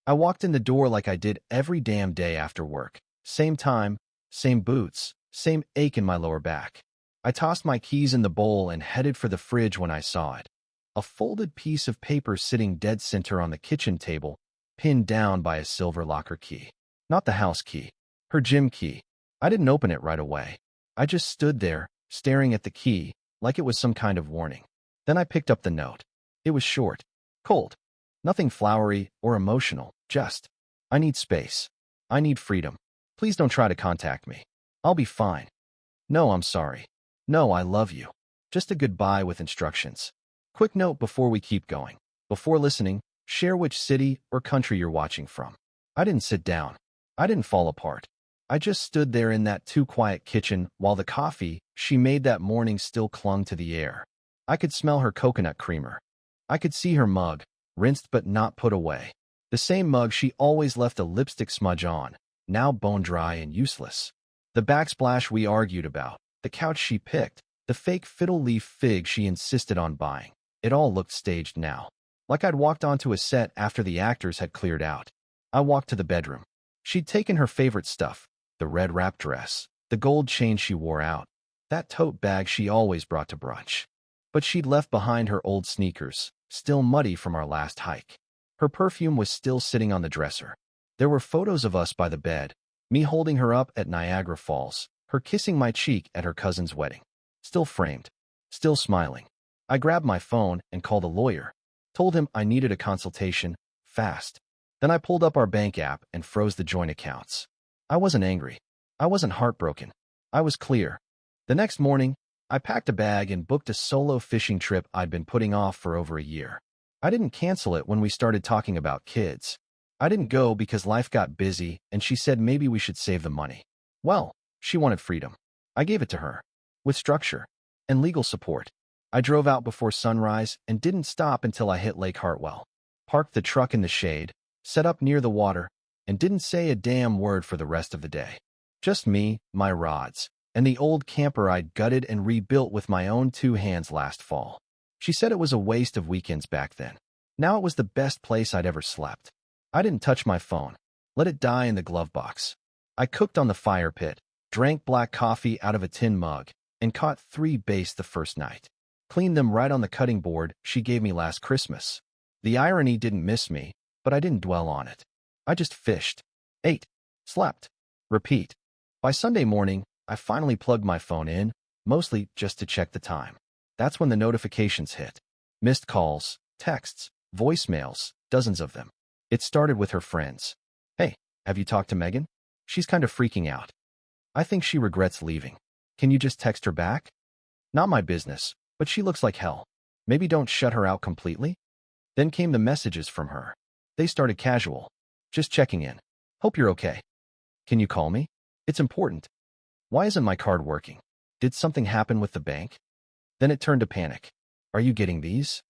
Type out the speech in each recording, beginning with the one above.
I walked in the door like I did every damn day after work. Same time, same boots, same ache in my lower back. I tossed my keys in the bowl and headed for the fridge when I saw it. A folded piece of paper sitting dead center on the kitchen table, pinned down by a silver locker key. Not the house key, her gym key. I didn't open it right away. I just stood there, staring at the key, like it was some kind of warning. Then I picked up the note. It was short, cold. Nothing flowery or emotional, just, I need space. I need freedom. Please don't try to contact me. I'll be fine. No, I'm sorry. No, I love you. Just a goodbye with instructions. Quick note before we keep going. Before listening, share which city or country you're watching from. I didn't sit down. I didn't fall apart. I just stood there in that too quiet kitchen while the coffee she made that morning still clung to the air. I could smell her coconut creamer. I could see her mug, rinsed but not put away. The same mug she always left a lipstick smudge on, now bone dry and useless. The backsplash we argued about, the couch she picked, the fake fiddle leaf fig she insisted on buying. It all looked staged now, like I'd walked onto a set after the actors had cleared out. I walked to the bedroom. She'd taken her favorite stuff, the red wrap dress, the gold chain she wore out, that tote bag she always brought to brunch. But she'd left behind her old sneakers, still muddy from our last hike. Her perfume was still sitting on the dresser. There were photos of us by the bed, me holding her up at Niagara Falls, her kissing my cheek at her cousin's wedding. Still framed, still smiling. I grabbed my phone and called a lawyer, told him I needed a consultation, fast. Then I pulled up our bank app and froze the joint accounts. I wasn't angry. I wasn't heartbroken. I was clear. The next morning, I packed a bag and booked a solo fishing trip I'd been putting off for over a year. I didn't cancel it when we started talking about kids. I didn't go because life got busy and she said maybe we should save the money. Well, she wanted freedom. I gave it to her. With structure and legal support. I drove out before sunrise and didn't stop until I hit Lake Hartwell. Parked the truck in the shade, set up near the water, and didn't say a damn word for the rest of the day. Just me, my rods, and the old camper I'd gutted and rebuilt with my own 2 hands last fall. She said it was a waste of weekends back then. Now it was the best place I'd ever slept. I didn't touch my phone. Let it die in the glove box. I cooked on the fire pit, drank black coffee out of a tin mug, and caught 3 bass the first night. Cleaned them right on the cutting board she gave me last Christmas. The irony didn't miss me, but I didn't dwell on it. I just fished, ate, slept, repeat. By Sunday morning, I finally plugged my phone in, mostly just to check the time. That's when the notifications hit. Missed calls, texts, voicemails, dozens of them. It started with her friends. Hey, have you talked to Megan? She's kind of freaking out. I think she regrets leaving. Can you just text her back? Not my business, but she looks like hell. Maybe don't shut her out completely? Then came the messages from her. They started casual. Just checking in. Hope you're okay. Can you call me? It's important. Why isn't my card working? Did something happen with the bank? Then it turned to panic. Are you getting these?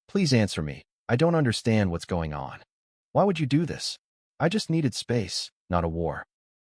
Please answer me. I don't understand what's going on. Why would you do this? I just needed space, not a war.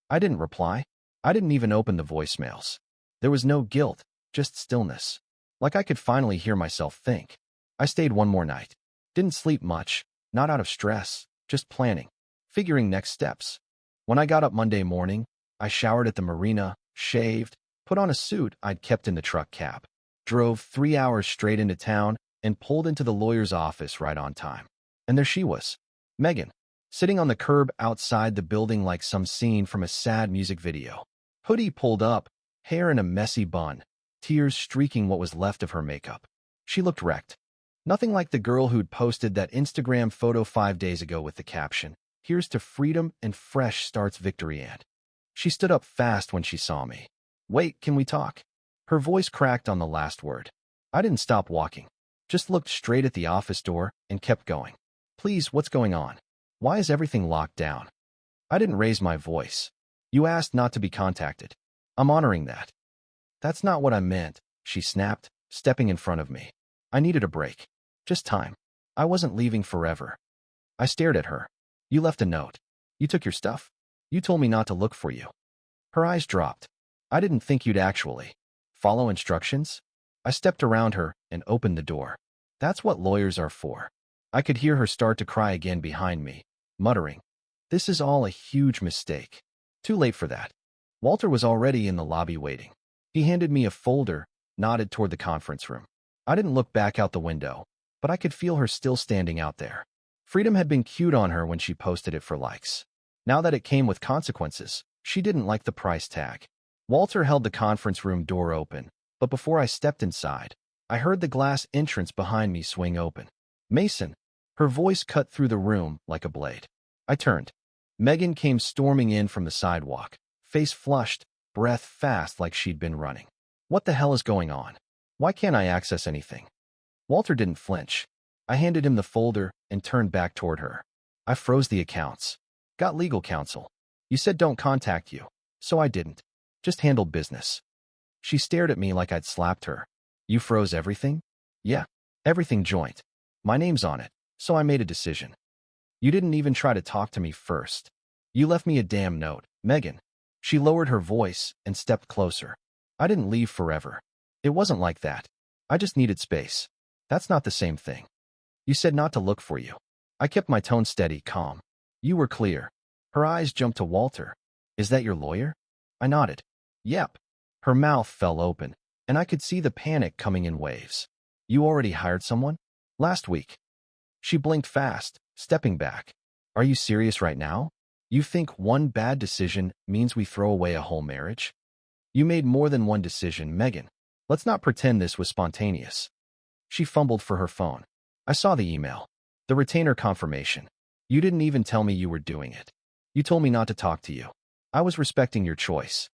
I didn't reply. I didn't even open the voicemails. There was no guilt, just stillness. Like I could finally hear myself think. I stayed one more night. Didn't sleep much, not out of stress, just planning, figuring next steps. When I got up Monday morning, I showered at the marina, shaved, put on a suit I'd kept in the truck cab, drove 3 hours straight into town, and pulled into the lawyer's office right on time. And there she was, Megan, sitting on the curb outside the building like some scene from a sad music video. Hoodie pulled up, hair in a messy bun, tears streaking what was left of her makeup. She looked wrecked. Nothing like the girl who'd posted that Instagram photo 5 days ago with the caption, "Here's to freedom and fresh starts Victory and." She stood up fast when she saw me. Wait, can we talk? Her voice cracked on the last word. I didn't stop walking, just looked straight at the office door and kept going. Please, what's going on? Why is everything locked down? I didn't raise my voice. You asked not to be contacted. I'm honoring that. That's not what I meant, she snapped, stepping in front of me. I needed a break. Just time. I wasn't leaving forever. I stared at her. You left a note. You took your stuff. You told me not to look for you. Her eyes dropped. I didn't think you'd actually follow instructions. I stepped around her and opened the door. That's what lawyers are for. I could hear her start to cry again behind me, muttering, "This is all a huge mistake." Too late for that. Walter was already in the lobby waiting. He handed me a folder, nodded toward the conference room. I didn't look back out the window, but I could feel her still standing out there. Freedom had been cute on her when she posted it for likes. Now that it came with consequences, she didn't like the price tag. Walter held the conference room door open, but before I stepped inside, I heard the glass entrance behind me swing open. "Mason." Her voice cut through the room like a blade. I turned. Megan came storming in from the sidewalk, face flushed, breath fast like she'd been running. "What the hell is going on? Why can't I access anything?" Walter didn't flinch. I handed him the folder and turned back toward her. "I froze the accounts. Got legal counsel. You said don't contact you, so I didn't. Just handled business." She stared at me like I'd slapped her. "You froze everything?" "Yeah, everything joint. My name's on it, so I made a decision." "You didn't even try to talk to me first. You left me a damn note, Megan." She lowered her voice and stepped closer. "I didn't leave forever. It wasn't like that. I just needed space. That's not the same thing. You said not to look for you." I kept my tone steady, calm. "You were clear." Her eyes jumped to Walter. "Is that your lawyer?" I nodded. "Yep." Her mouth fell open, and I could see the panic coming in waves. "You already hired someone?" "Last week." She blinked fast, stepping back. "Are you serious right now? You think one bad decision means we throw away a whole marriage?" "You made more than one decision, Megan. Let's not pretend this was spontaneous." She fumbled for her phone. "I saw the email. The retainer confirmation. You didn't even tell me you were doing it. You told me not to talk to you. I was respecting your choice."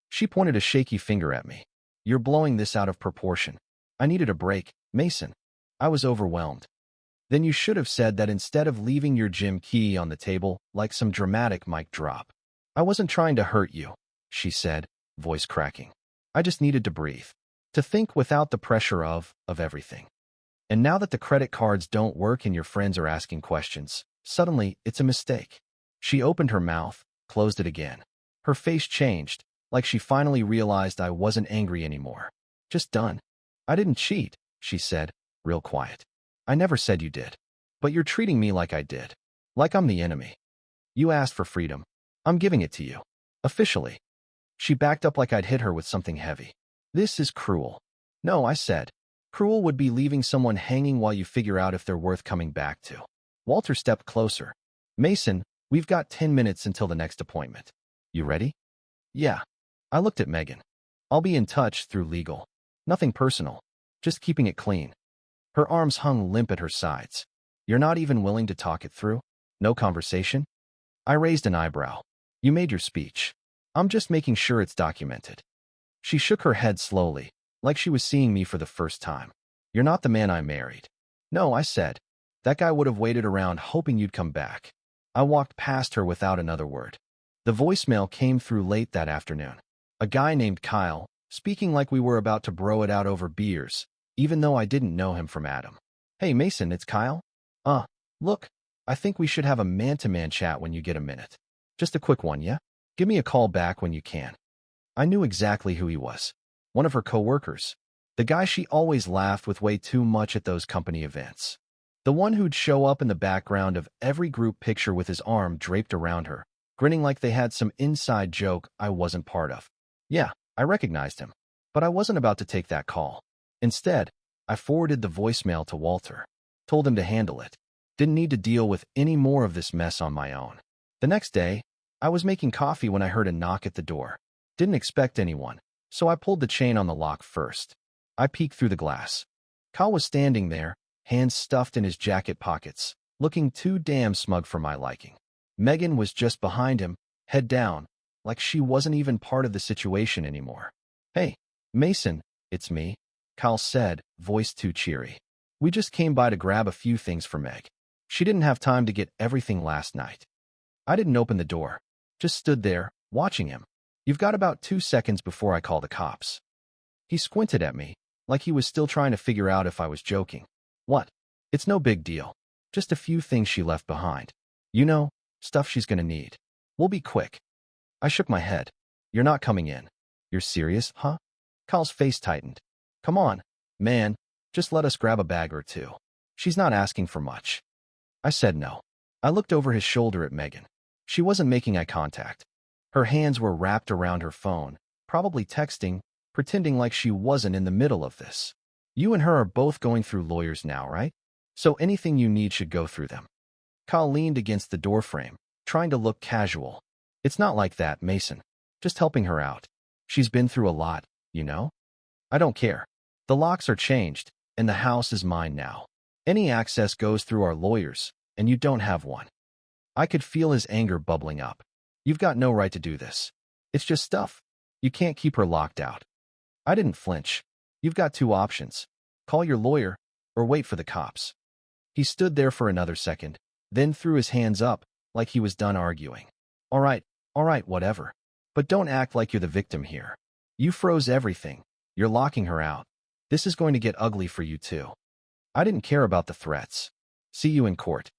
She pointed a shaky finger at me. "You're blowing this out of proportion. I needed a break, Mason." I was overwhelmed. "Then you should have said that instead of leaving your gym key on the table like some dramatic mic drop." "I wasn't trying to hurt you," she said, voice cracking. "I just needed to breathe. To think without the pressure of everything. And now that the credit cards don't work and your friends are asking questions, suddenly it's a mistake." She opened her mouth, closed it again. Her face changed, like she finally realized I wasn't angry anymore. "Just done." "I didn't cheat," she said, real quiet. "I never said you did. But you're treating me like I did. Like I'm the enemy. You asked for freedom. I'm giving it to you. Officially." She backed up like I'd hit her with something heavy. "This is cruel." "No," I said. "Cruel would be leaving someone hanging while you figure out if they're worth coming back to." Walter stepped closer. "Mason, we've got 10 minutes until the next appointment. You ready?" "Yeah." I looked at Megan. "I'll be in touch through legal. Nothing personal. Just keeping it clean." Her arms hung limp at her sides. "You're not even willing to talk it through? No conversation?" I raised an eyebrow. "You made your speech. I'm just making sure it's documented." She shook her head slowly, like she was seeing me for the first time. "You're not the man I married." "No," I said. "That guy would have waited around hoping you'd come back." I walked past her without another word. The voicemail came through late that afternoon. A guy named Kyle, speaking like we were about to bro it out over beers, even though I didn't know him from Adam. "Hey Mason, it's Kyle. Look, I think we should have a man-to-man chat when you get a minute. Just a quick one, yeah? Give me a call back when you can." I knew exactly who he was. One of her coworkers. The guy she always laughed with way too much at those company events. The one who'd show up in the background of every group picture with his arm draped around her, grinning like they had some inside joke I wasn't part of. Yeah, I recognized him. But I wasn't about to take that call. Instead, I forwarded the voicemail to Walter. Told him to handle it. Didn't need to deal with any more of this mess on my own. The next day, I was making coffee when I heard a knock at the door. Didn't expect anyone, so I pulled the chain on the lock first. I peeked through the glass. Kyle was standing there, hands stuffed in his jacket pockets, looking too damn smug for my liking. Megan was just behind him, head down, like she wasn't even part of the situation anymore. "Hey, Mason, it's me," Kyle said, voice too cheery. "We just came by to grab a few things for Meg. She didn't have time to get everything last night." I didn't open the door, just stood there, watching him. "You've got about 2 seconds before I call the cops." He squinted at me, like he was still trying to figure out if I was joking. "What?" "It's no big deal. Just a few things she left behind. You know, stuff she's gonna need. We'll be quick." I shook my head. "You're not coming in." "You're serious, huh?" Kyle's face tightened. "Come on, man. Just let us grab a bag or two. She's not asking for much." I said no. I looked over his shoulder at Megan. She wasn't making eye contact. Her hands were wrapped around her phone, probably texting, pretending like she wasn't in the middle of this. You and her are both going through lawyers now, right? So anything you need should go through them. Kyle leaned against the doorframe, trying to look casual. It's not like that, Mason. Just helping her out. She's been through a lot, you know? I don't care. The locks are changed, and the house is mine now. Any access goes through our lawyers, and you don't have one. I could feel his anger bubbling up. You've got no right to do this. It's just stuff. You can't keep her locked out. I didn't flinch. You've got two options. Call your lawyer, or wait for the cops. He stood there for another second, then threw his hands up, like he was done arguing. All right, whatever. But don't act like you're the victim here. You froze everything. You're locking her out. This is going to get ugly for you too. I didn't care about the threats. See you in court.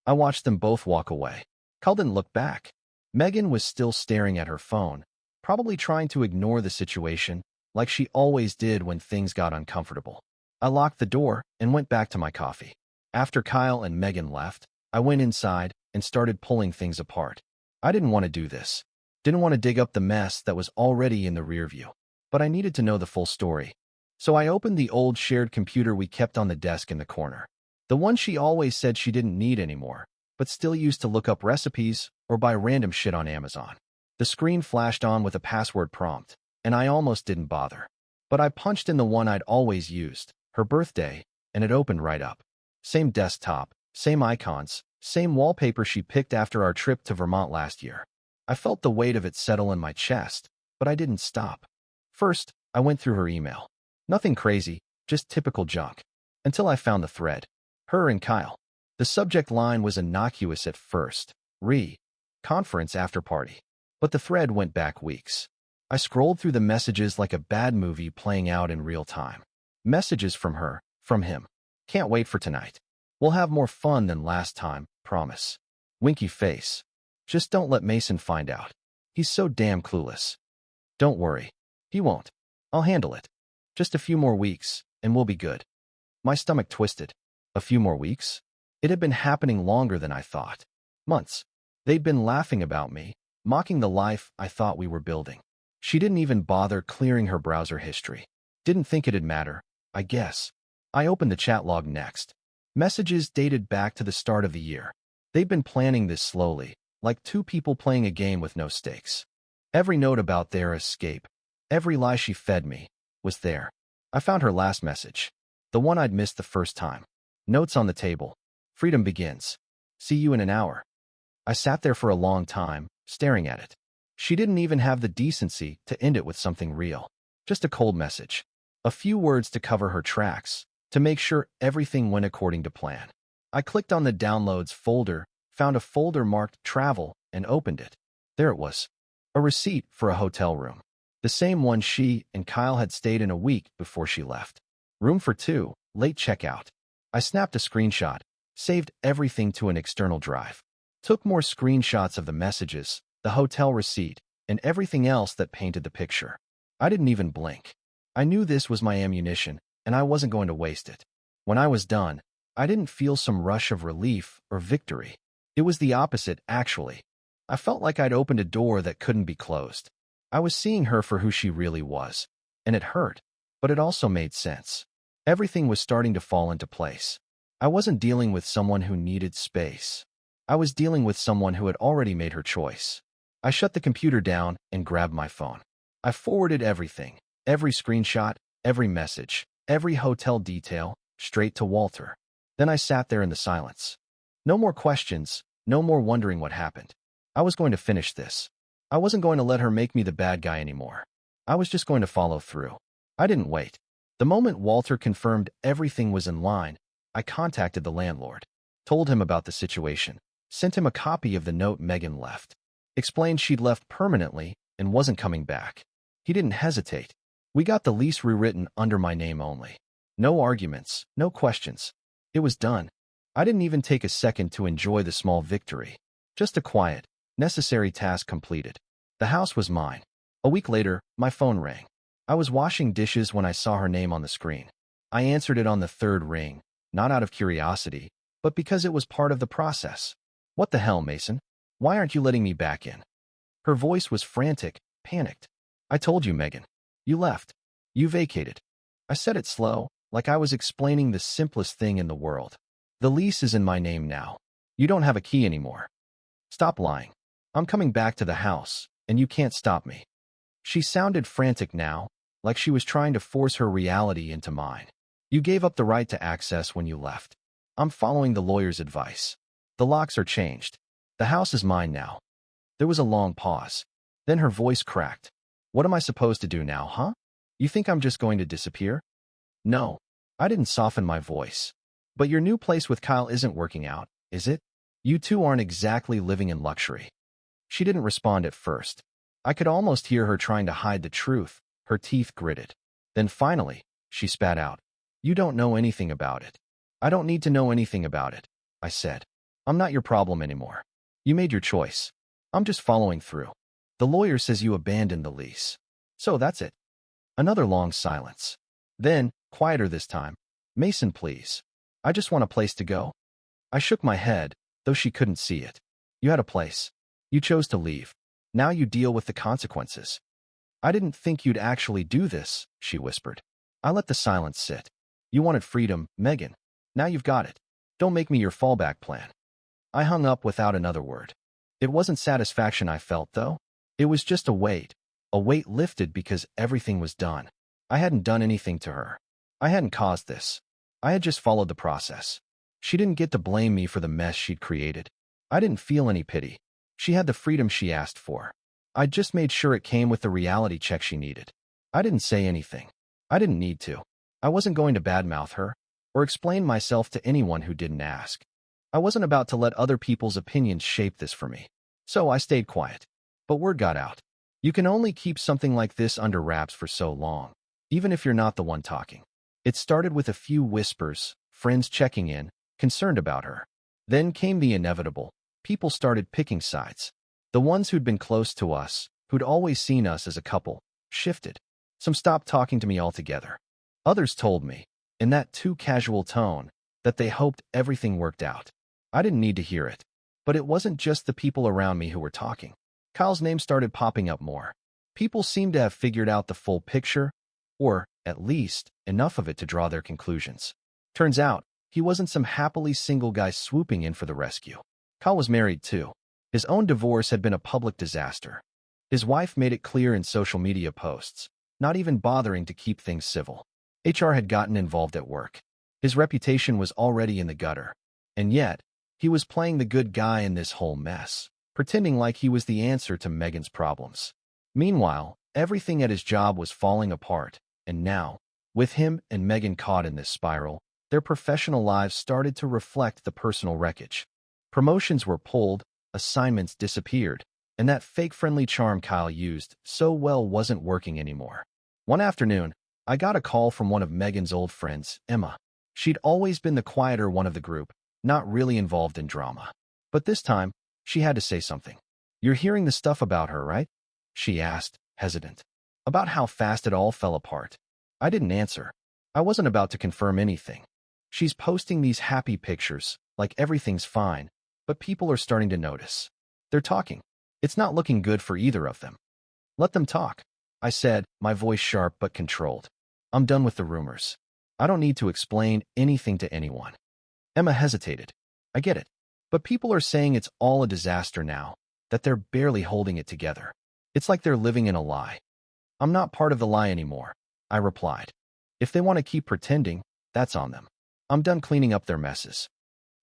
I watched them both walk away. Kyle didn't look back. Megan was still staring at her phone, probably trying to ignore the situation, like she always did when things got uncomfortable. I locked the door and went back to my coffee. After Kyle and Megan left, I went inside and started pulling things apart. I didn't want to do this. Didn't want to dig up the mess that was already in the rear view. But I needed to know the full story. So I opened the old shared computer we kept on the desk in the corner. The one she always said she didn't need anymore, but still used to look up recipes or buy random shit on Amazon. The screen flashed on with a password prompt, and I almost didn't bother. But I punched in the one I'd always used, her birthday, and it opened right up. Same desktop, same icons, same wallpaper she picked after our trip to Vermont last year. I felt the weight of it settle in my chest, but I didn't stop. First, I went through her email. Nothing crazy, just typical junk. Until I found the thread. Her and Kyle. The subject line was innocuous at first. Conference after party. But the thread went back weeks. I scrolled through the messages like a bad movie playing out in real time. Messages from her, from him. Can't wait for tonight. We'll have more fun than last time, promise. Winky face. Just don't let Mason find out. He's so damn clueless. Don't worry. He won't. I'll handle it. Just a few more weeks, and we'll be good. My stomach twisted. A few more weeks? It had been happening longer than I thought. Months. They'd been laughing about me, mocking the life I thought we were building. She didn't even bother clearing her browser history. Didn't think it'd matter, I guess. I opened the chat log next. Messages dated back to the start of the year. They'd been planning this slowly, like two people playing a game with no stakes. Every note about their escape, every lie she fed me, was there. I found her last message. The one I'd missed the first time. Notes on the table. Freedom begins. See you in an hour. I sat there for a long time, staring at it. She didn't even have the decency to end it with something real. Just a cold message. A few words to cover her tracks, to make sure everything went according to plan. I clicked on the Downloads folder, found a folder marked Travel, and opened it. There it was. A receipt for a hotel room. The same one she and Kyle had stayed in a week before she left. Room for two, late checkout. I snapped a screenshot, saved everything to an external drive. Took more screenshots of the messages, the hotel receipt, and everything else that painted the picture. I didn't even blink. I knew this was my ammunition, and I wasn't going to waste it. When I was done, I didn't feel some rush of relief or victory. It was the opposite, actually. I felt like I'd opened a door that couldn't be closed. I was seeing her for who she really was, and it hurt, but it also made sense. Everything was starting to fall into place. I wasn't dealing with someone who needed space. I was dealing with someone who had already made her choice. I shut the computer down and grabbed my phone. I forwarded everything, every screenshot, every message, every hotel detail, straight to Walter. Then I sat there in the silence. No more questions, no more wondering what happened. I was going to finish this. I wasn't going to let her make me the bad guy anymore. I was just going to follow through. I didn't wait. The moment Walter confirmed everything was in line, I contacted the landlord, told him about the situation, sent him a copy of the note Megan left, explained she'd left permanently and wasn't coming back. He didn't hesitate. We got the lease rewritten under my name only. No arguments, no questions. It was done. I didn't even take a second to enjoy the small victory. Just a quiet, necessary task completed. The house was mine. A week later, my phone rang. I was washing dishes when I saw her name on the screen. I answered it on the third ring, not out of curiosity, but because it was part of the process. What the hell, Mason? Why aren't you letting me back in? Her voice was frantic, panicked. I told you, Megan. You left. You vacated. I said it slow, like I was explaining the simplest thing in the world. The lease is in my name now. You don't have a key anymore. Stop lying. I'm coming back to the house, and you can't stop me. She sounded frantic now, like she was trying to force her reality into mine. You gave up the right to access when you left. I'm following the lawyer's advice. The locks are changed. The house is mine now. There was a long pause. Then her voice cracked. What am I supposed to do now, huh? You think I'm just going to disappear? No. I didn't soften my voice. But your new place with Kyle isn't working out, is it? You two aren't exactly living in luxury. She didn't respond at first. I could almost hear her trying to hide the truth, her teeth gritted. Then finally, she spat out. You don't know anything about it. I don't need to know anything about it, I said. I'm not your problem anymore. You made your choice. I'm just following through. The lawyer says you abandoned the lease. So that's it. Another long silence. Then, quieter this time. Mason, please. I just want a place to go. I shook my head, though she couldn't see it. You had a place. You chose to leave. Now you deal with the consequences. I didn't think you'd actually do this, she whispered. I let the silence sit. You wanted freedom, Megan. Now you've got it. Don't make me your fallback plan. I hung up without another word. It wasn't satisfaction I felt, though. It was just a weight lifted because everything was done. I hadn't done anything to her. I hadn't caused this. I had just followed the process. She didn't get to blame me for the mess she'd created. I didn't feel any pity. She had the freedom she asked for. I just made sure it came with the reality check she needed. I didn't say anything. I didn't need to. I wasn't going to badmouth her or explain myself to anyone who didn't ask. I wasn't about to let other people's opinions shape this for me. So I stayed quiet. But word got out. You can only keep something like this under wraps for so long, even if you're not the one talking. It started with a few whispers, friends checking in, concerned about her. Then came the inevitable. People started picking sides. The ones who'd been close to us, who'd always seen us as a couple, shifted. Some stopped talking to me altogether. Others told me, in that too casual tone, that they hoped everything worked out. I didn't need to hear it. But it wasn't just the people around me who were talking. Kyle's name started popping up more. People seemed to have figured out the full picture, or, at least, enough of it to draw their conclusions. Turns out, he wasn't some happily single guy swooping in for the rescue. Kyle was married too. His own divorce had been a public disaster. His wife made it clear in social media posts, not even bothering to keep things civil. HR had gotten involved at work. His reputation was already in the gutter. And yet, he was playing the good guy in this whole mess, pretending like he was the answer to Megan's problems. Meanwhile, everything at his job was falling apart, and now, with him and Megan caught in this spiral, their professional lives started to reflect the personal wreckage. Promotions were pulled, assignments disappeared, and that fake friendly charm Kyle used so well wasn't working anymore. One afternoon, I got a call from one of Megan's old friends, Emma. She'd always been the quieter one of the group, not really involved in drama. But this time, she had to say something. You're hearing the stuff about her, right? She asked, hesitant. About how fast it all fell apart. I didn't answer. I wasn't about to confirm anything. She's posting these happy pictures, like everything's fine, but people are starting to notice. They're talking. It's not looking good for either of them. Let them talk, I said, my voice sharp but controlled. I'm done with the rumors. I don't need to explain anything to anyone. Emma hesitated. I get it. But people are saying it's all a disaster now, that they're barely holding it together. It's like they're living in a lie. I'm not part of the lie anymore, I replied. If they want to keep pretending, that's on them. I'm done cleaning up their messes.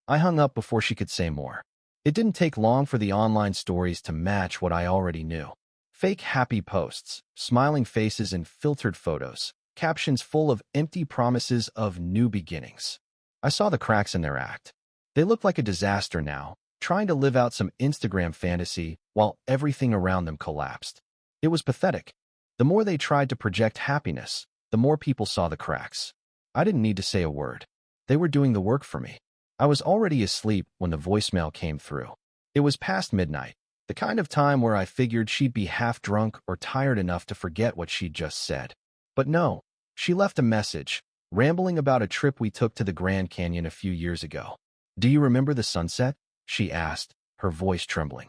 I hung up before she could say more. It didn't take long for the online stories to match what I already knew. Fake happy posts, smiling faces and filtered photos, captions full of empty promises of new beginnings. I saw the cracks in their act. They looked like a disaster now, trying to live out some Instagram fantasy while everything around them collapsed. It was pathetic. The more they tried to project happiness, the more people saw the cracks. I didn't need to say a word. They were doing the work for me. I was already asleep when the voicemail came through. It was past midnight, the kind of time where I figured she'd be half drunk or tired enough to forget what she'd just said. But no, she left a message, rambling about a trip we took to the Grand Canyon a few years ago. Do you remember the sunset? She asked, her voice trembling.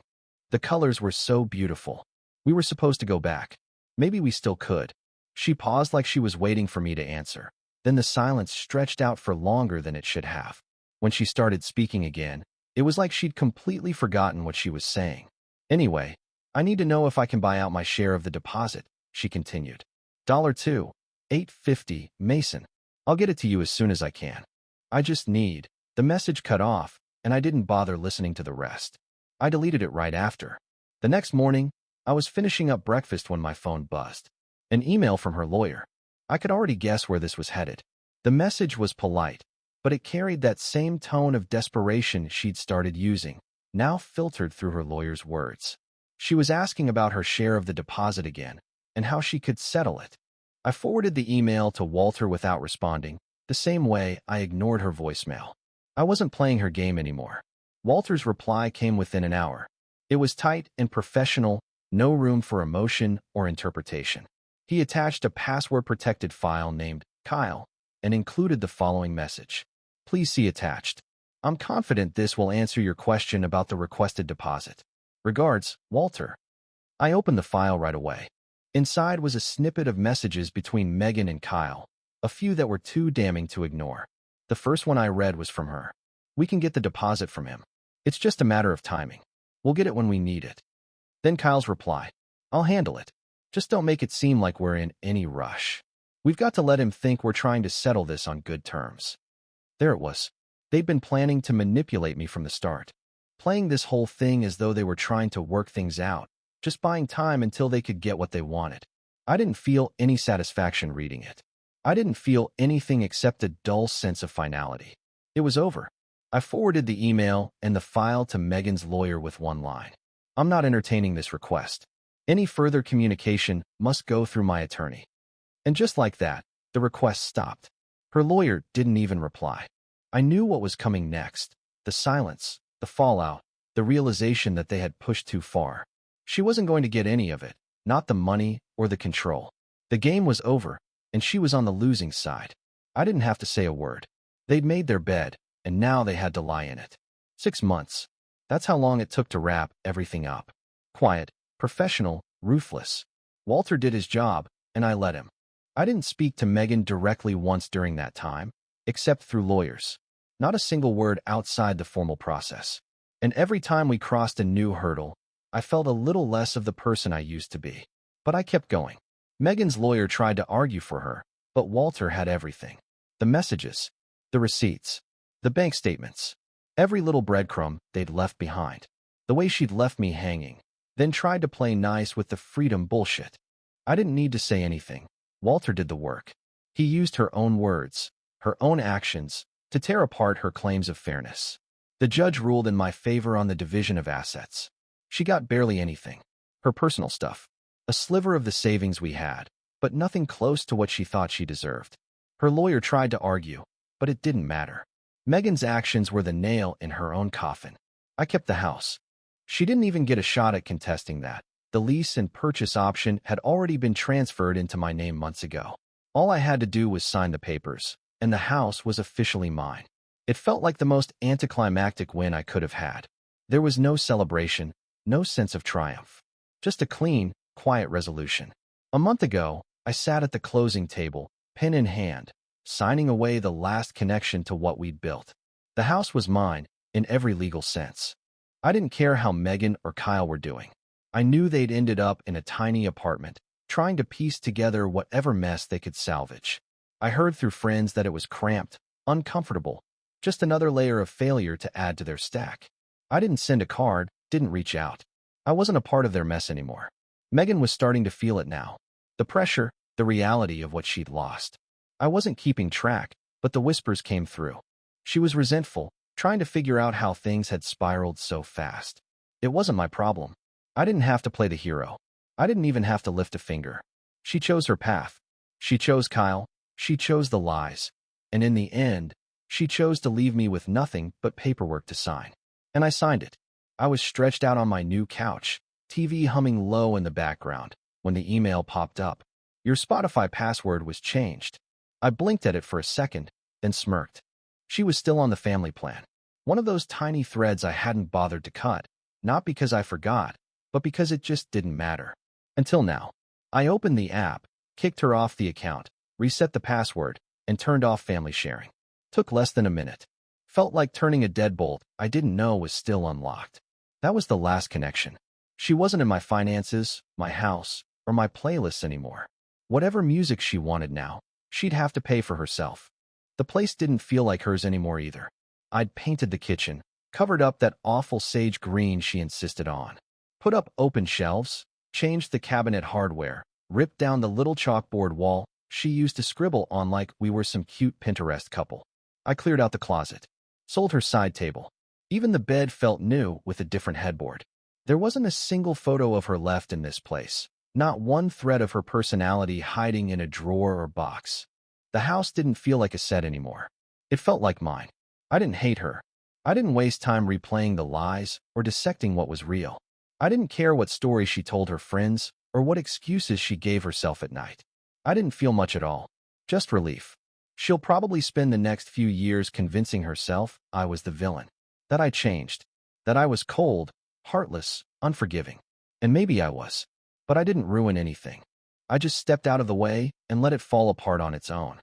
The colors were so beautiful. We were supposed to go back. Maybe we still could. She paused like she was waiting for me to answer. Then the silence stretched out for longer than it should have. When she started speaking again, it was like she'd completely forgotten what she was saying. Anyway, I need to know if I can buy out my share of the deposit, she continued. $2, $8.50, Mason. I'll get it to you as soon as I can. I just need. The message cut off, and I didn't bother listening to the rest. I deleted it right after. The next morning, I was finishing up breakfast when my phone buzzed. An email from her lawyer. I could already guess where this was headed. The message was polite, but it carried that same tone of desperation she'd started using, now filtered through her lawyer's words. She was asking about her share of the deposit again, and how she could settle it. I forwarded the email to Walter without responding, the same way I ignored her voicemail. I wasn't playing her game anymore. Walter's reply came within an hour. It was tight and professional, no room for emotion or interpretation. He attached a password-protected file named Kyle and included the following message. Please see attached. I'm confident this will answer your question about the requested deposit. Regards, Walter. I opened the file right away. Inside was a snippet of messages between Megan and Kyle, a few that were too damning to ignore. The first one I read was from her. We can get the deposit from him. It's just a matter of timing. We'll get it when we need it. Then Kyle's reply. I'll handle it. Just don't make it seem like we're in any rush. We've got to let him think we're trying to settle this on good terms. There it was. They'd been planning to manipulate me from the start, playing this whole thing as though they were trying to work things out, just buying time until they could get what they wanted. I didn't feel any satisfaction reading it. I didn't feel anything except a dull sense of finality. It was over. I forwarded the email and the file to Megan's lawyer with one line. I'm not entertaining this request. Any further communication must go through my attorney. And just like that, the request stopped. Her lawyer didn't even reply. I knew what was coming next. The silence, the fallout, the realization that they had pushed too far. She wasn't going to get any of it, not the money or the control. The game was over, and she was on the losing side. I didn't have to say a word. They'd made their bed, and now they had to lie in it. 6 months. That's how long it took to wrap everything up. Quiet, professional, ruthless. Walter did his job, and I let him. I didn't speak to Megan directly once during that time, except through lawyers. Not a single word outside the formal process. And every time we crossed a new hurdle, I felt a little less of the person I used to be. But I kept going. Megan's lawyer tried to argue for her, but Walter had everything. The messages, the receipts, the bank statements, every little breadcrumb they'd left behind. The way she'd left me hanging, then tried to play nice with the freedom bullshit. I didn't need to say anything. Walter did the work. He used her own words, her own actions, to tear apart her claims of fairness. The judge ruled in my favor on the division of assets. She got barely anything. Her personal stuff. A sliver of the savings we had, but nothing close to what she thought she deserved. Her lawyer tried to argue, but it didn't matter. Megan's actions were the nail in her own coffin. I kept the house. She didn't even get a shot at contesting that. The lease and purchase option had already been transferred into my name months ago. All I had to do was sign the papers, and the house was officially mine. It felt like the most anticlimactic win I could have had. There was no celebration, no sense of triumph. Just a clean, quiet resolution. A month ago, I sat at the closing table, pen in hand, signing away the last connection to what we'd built. The house was mine, in every legal sense. I didn't care how Megan or Kyle were doing. I knew they'd ended up in a tiny apartment, trying to piece together whatever mess they could salvage. I heard through friends that it was cramped, uncomfortable, just another layer of failure to add to their stack. I didn't send a card, didn't reach out. I wasn't a part of their mess anymore. Megan was starting to feel it now. The pressure, the reality of what she'd lost. I wasn't keeping track, but the whispers came through. She was resentful, trying to figure out how things had spiraled so fast. It wasn't my problem. I didn't have to play the hero. I didn't even have to lift a finger. She chose her path. She chose Kyle. She chose the lies. And in the end, she chose to leave me with nothing but paperwork to sign. And I signed it. I was stretched out on my new couch, TV humming low in the background, when the email popped up. Your Spotify password was changed. I blinked at it for a second, then smirked. She was still on the family plan. One of those tiny threads I hadn't bothered to cut, Not because I forgot, but because it just didn't matter. Until now. I opened the app, kicked her off the account, reset the password, and turned off family sharing. Took less than a minute. Felt like turning a deadbolt I didn't know was still unlocked. That was the last connection. She wasn't in my finances, my house, or my playlists anymore. Whatever music she wanted now, she'd have to pay for herself. The place didn't feel like hers anymore either. I'd painted the kitchen, covered up that awful sage green she insisted on, put up open shelves, changed the cabinet hardware, ripped down the little chalkboard wall she used to scribble on like we were some cute Pinterest couple. I cleared out the closet, sold her side table. Even the bed felt new with a different headboard. There wasn't a single photo of her left in this place, not one thread of her personality hiding in a drawer or box. The house didn't feel like a set anymore. It felt like mine. I didn't hate her. I didn't waste time replaying the lies or dissecting what was real. I didn't care what stories she told her friends or what excuses she gave herself at night. I didn't feel much at all. Just relief. She'll probably spend the next few years convincing herself I was the villain, that I changed, that I was cold, heartless, unforgiving. And maybe I was. But I didn't ruin anything. I just stepped out of the way and let it fall apart on its own.